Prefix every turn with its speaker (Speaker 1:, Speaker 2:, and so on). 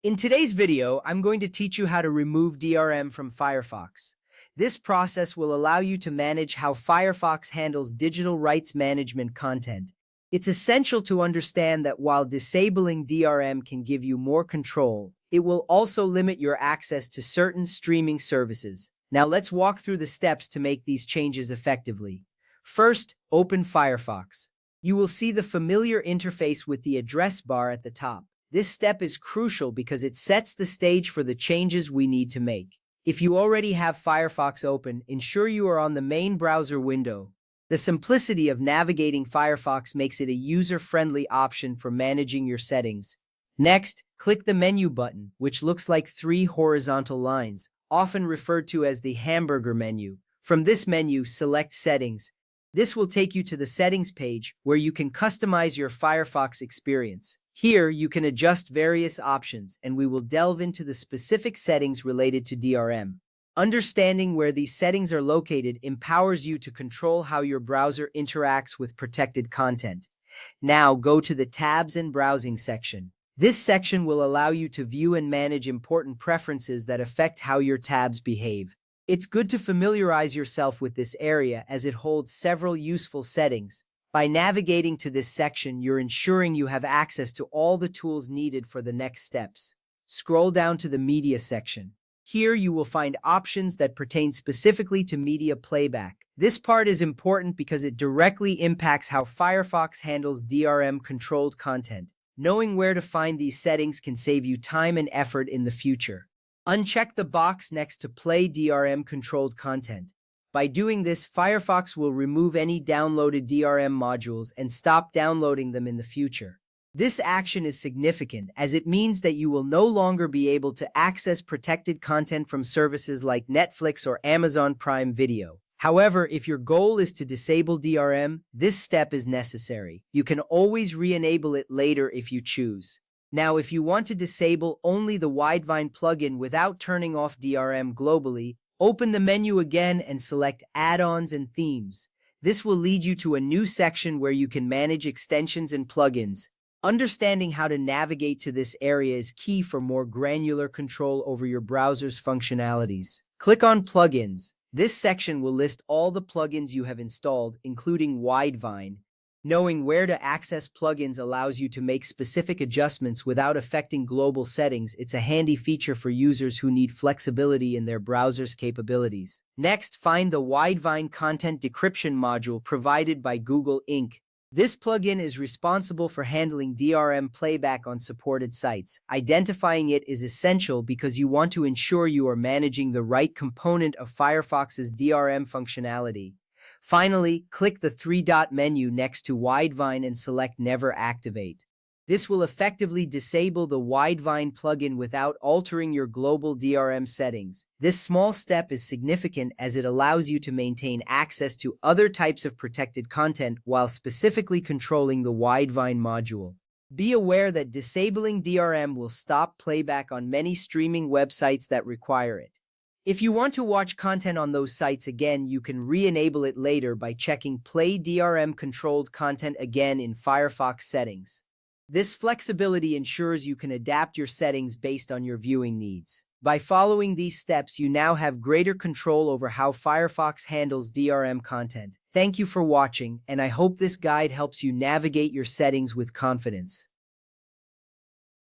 Speaker 1: In today's video, I'm going to teach you how to remove DRM from Firefox. This process will allow you to manage how Firefox handles digital rights management content. It's essential to understand that while disabling DRM can give you more control, it will also limit your access to certain streaming services. Now let's walk through the steps to make these changes effectively. First, open Firefox. You will see the familiar interface with the address bar at the top. This step is crucial because it sets the stage for the changes we need to make. If you already have Firefox open, ensure you are on the main browser window. The simplicity of navigating Firefox makes it a user-friendly option for managing your settings. Next, click the menu button, which looks like three horizontal lines, often referred to as the hamburger menu. From this menu, select Settings. This will take you to the Settings page, where you can customize your Firefox experience. Here, you can adjust various options, and we will delve into the specific settings related to DRM. Understanding where these settings are located empowers you to control how your browser interacts with protected content. Now, go to the Tabs and Browsing section. This section will allow you to view and manage important preferences that affect how your tabs behave. It's good to familiarize yourself with this area as it holds several useful settings. By navigating to this section, you're ensuring you have access to all the tools needed for the next steps. Scroll down to the Media section. Here you will find options that pertain specifically to media playback. This part is important because it directly impacts how Firefox handles DRM-controlled content. Knowing where to find these settings can save you time and effort in the future. Uncheck the box next to Play DRM-controlled content. By doing this, Firefox will remove any downloaded DRM modules and stop downloading them in the future. This action is significant as it means that you will no longer be able to access protected content from services like Netflix or Amazon Prime Video. However, if your goal is to disable DRM, this step is necessary. You can always re-enable it later if you choose. Now, if you want to disable only the Widevine plugin without turning off DRM globally, open the menu again and select Add-ons and Themes. This will lead you to a new section where you can manage extensions and plugins. Understanding how to navigate to this area is key for more granular control over your browser's functionalities. Click on Plugins. This section will list all the plugins you have installed, including Widevine. Knowing where to access plugins allows you to make specific adjustments without affecting global settings. It's a handy feature for users who need flexibility in their browser's capabilities. Next, find the Widevine Content Decryption module provided by Google Inc. This plugin is responsible for handling DRM playback on supported sites. Identifying it is essential because you want to ensure you are managing the right component of Firefox's DRM functionality. Finally, click the three-dot menu next to Widevine and select Never Activate. This will effectively disable the Widevine plugin without altering your global DRM settings. This small step is significant as it allows you to maintain access to other types of protected content while specifically controlling the Widevine module. Be aware that disabling DRM will stop playback on many streaming websites that require it. If you want to watch content on those sites again, you can re-enable it later by checking Play DRM-controlled content again in Firefox settings. This flexibility ensures you can adapt your settings based on your viewing needs. By following these steps, you now have greater control over how Firefox handles DRM content. Thank you for watching, and I hope this guide helps you navigate your settings with confidence.